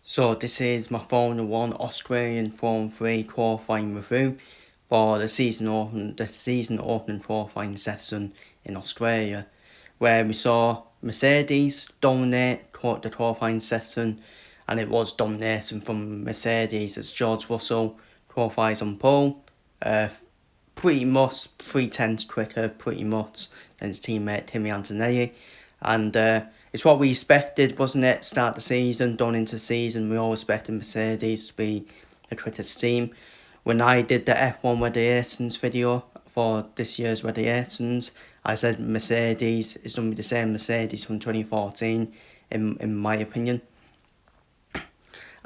So this is my Formula 1 Australian Formula 3 qualifying review for the season opening qualifying session in Australia, where we saw Mercedes dominate the qualifying session, and it was domination from Mercedes as George Russell qualifies on pole, pretty much 3 tenths quicker, pretty much, than his teammate Timmy Antonelli, and it's what we expected, wasn't it? Start the season, done into the season, we all expected Mercedes to be the quickest team. When I did the F1 Radiations video for this year's Radiations, I said Mercedes is going to be the same Mercedes from 2014, in my opinion.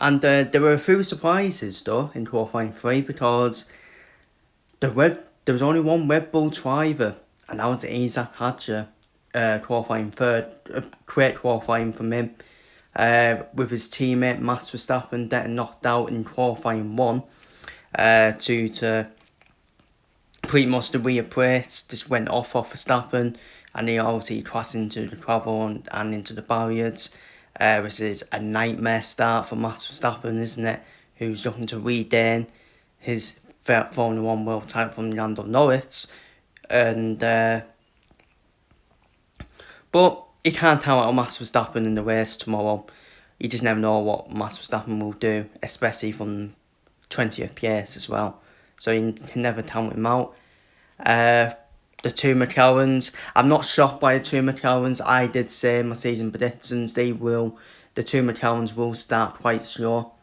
And there were a few surprises though in qualifying 3, because there was only one Red Bull driver, and that was Isaac Hadjar, qualifying third. Great qualifying from him, with his teammate Max Verstappen getting knocked out in qualifying 1, due to pretty much the rear brakes just went off Verstappen, and he obviously crashed into the gravel and into the barriers. This is a nightmare start for Max Verstappen, isn't it? Who's looking to regain his Formula 1 world title from Lando Norris, and but you can't count out Max Verstappen in the race tomorrow. You just never know what Max Verstappen will do, especially from 20th place as well. So you can never count him out. The two McLarens, I'm not shocked by the two McLarens. I did say in my season predictions the two McLarens will start quite slow.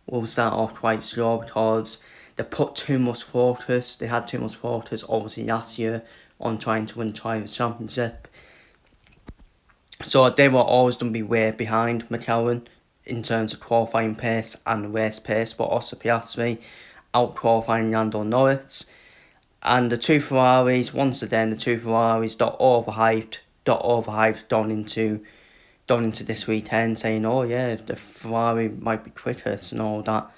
Will start off quite slow because they put too much focus. They had too much focus, obviously, last year on trying to win the Drivers' Championship. So they were always going to be way behind McLaren in terms of qualifying pace and race pace, but also Piastri out qualifying Lando Norris. And the two Ferraris, once again, got overhyped down into this weekend, saying, oh yeah, the Ferrari might be quicker and all that.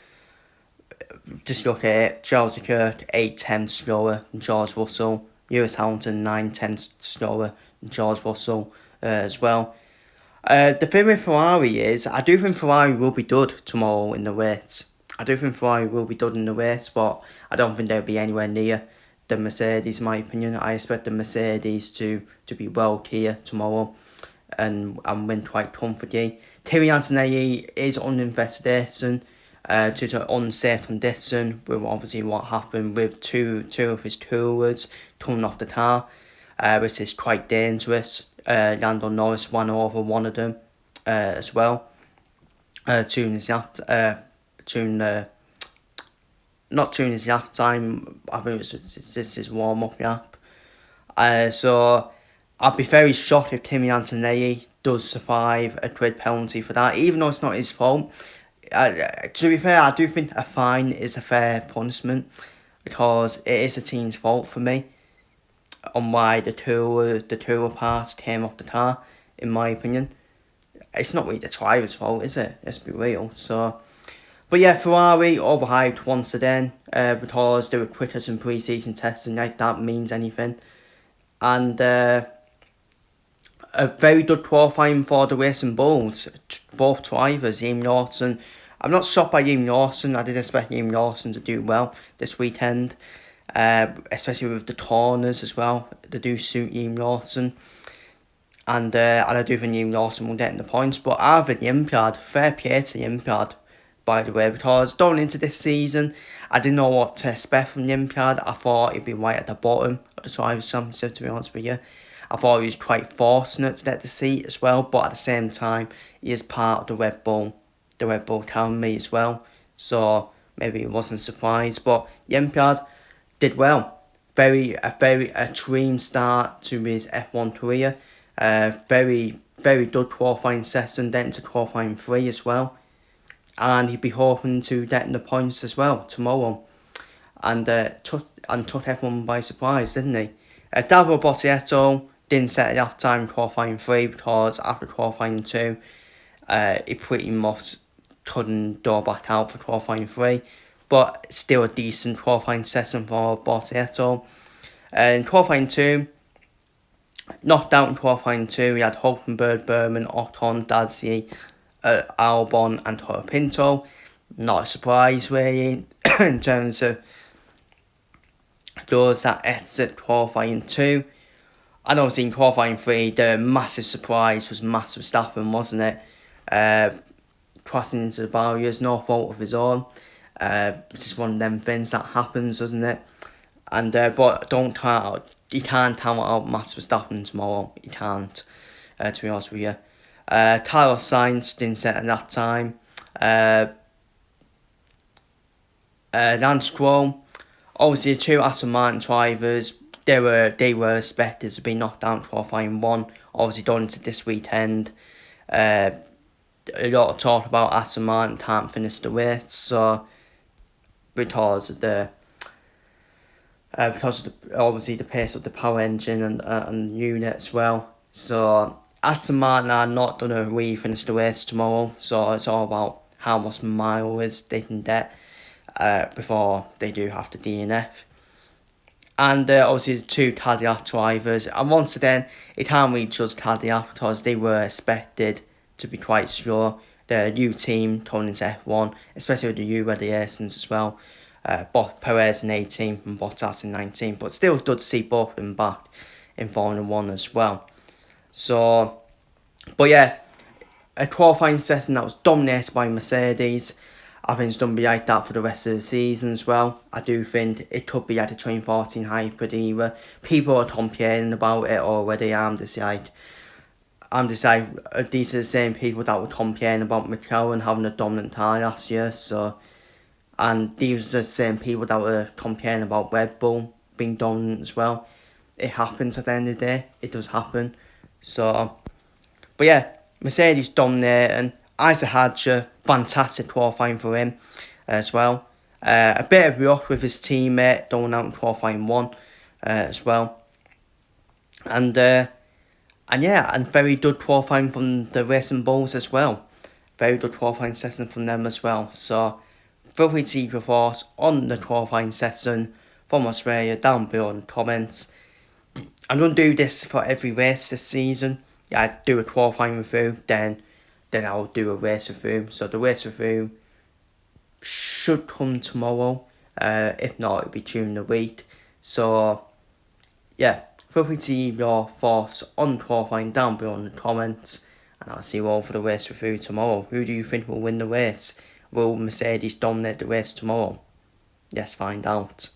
Just look at it, Charles Leclerc 8 tenths slower than George Russell, Lewis Hamilton 9 tenths slower than George Russell as well. The thing with Ferrari is, I do think Ferrari will be good tomorrow in the race. but I don't think they'll be anywhere near the Mercedes, in my opinion. I expect the Mercedes to be well clear tomorrow and win quite comfortably. Timmy Antonelli is on investigation due to unsafe condition, with obviously what happened with two of his tours coming off the car, which is quite dangerous. Lando Norris ran over one of them as well. Not during his lap time, I think it was just his warm-up lap. So I'd be very shocked if Kimi Antonelli does survive a grid penalty for that, even though it's not his fault. To be fair, I do think a fine is a fair punishment, because it is the team's fault for me on why the tour parts came off the car, in my opinion. It's not really the driver's fault, is it? Let's be real. So, but yeah, Ferrari overhyped once again, because they were quicker than pre-season testing, like that means anything. And a very good qualifying for the Racing Bulls. Both drivers, Liam Lawson. I'm not shocked by Liam Lawson. I did expect Liam Lawson to do well this weekend, especially with the corners as well. They do suit Liam Lawson. And I do think Liam Lawson will get in the points. But Arvid Yimpiad, fair play to Yimpiad, by the way, because going into this season, I didn't know what to expect from Yimpiad. I thought he'd be right at the bottom of the Drivers' Championship, to be honest with you. I thought he was quite fortunate to get the seat as well, but at the same time, he is part of the Red Bull Academy as well. So maybe it wasn't a surprise, but Yimpiad did well. A dream start to his F1 career. Very good qualifying session, then to qualifying 3 as well, and he'd be hoping to get in the points as well tomorrow, and took everyone by surprise, didn't he? Davide Bortoleto didn't set a lap time in qualifying 3, because after qualifying 2, he pretty much couldn't go back out for qualifying 3, but still a decent qualifying session for Bortoleto. In qualifying 2, knocked out in qualifying 2, we had Hulkenberg, Berman, Ocon, Dazi Albon and Toro Pinto. Not a surprise really in terms of those that exit qualifying 2. And obviously in qualifying 3, the massive surprise was Max Verstappen, wasn't it? Crossing into the barriers, no fault of his own. It's just one of them things that happens, doesn't it? And but you can't count out Max Verstappen tomorrow. You can't, to be honest with you. Carlos Sainz didn't set at that time. Lance Stroll, obviously the 2 Aston Martin drivers, they were expected to be knocked down qualifying 1. Obviously done into this weekend. A lot of talk about Aston Martin can't finish the race, so because of the obviously the pace of the power engine and the unit as well. So Aston Martin are not going to really finish the race tomorrow, so it's all about how much mileage they can get before they do have to DNF. And obviously the 2 Cadillac drivers, and once again it can't really judge Cadillac because they were expected to be quite slow. The new team coming into F1, especially with the new regulations as well. Perez in 18 and Bottas in 19, but still good to see both of them back in Formula 1 as well. So, but yeah, a qualifying session that was dominated by Mercedes. I think it's going to be like that for the rest of the season as well. I do think it could be like the 2014 hybrid era. People are complaining about it already. These are the same people that were complaining about McLaren having a dominant car last year. So, and these are the same people that were complaining about Red Bull being dominant as well. It happens at the end of the day. It does happen. So, but yeah, Mercedes dominating. Isaac Hadjar, fantastic qualifying for him as well. A bit of rough with his teammate going out in qualifying 1 as well. And yeah, and very good qualifying from the Racing Bulls as well. Very good qualifying session from them as well. So feel free to leave your thoughts on the qualifying session from Australia down below in the comments. I'm going to do this for every race this season. Yeah, I do a qualifying review, then I'll do a race review. So the race review should come tomorrow. If not, it'll be during the week. So yeah, feel free to leave your thoughts on qualifying down below in the comments. And I'll see you all for the race review tomorrow. Who do you think will win the race? Will Mercedes dominate the race tomorrow? Let's find out.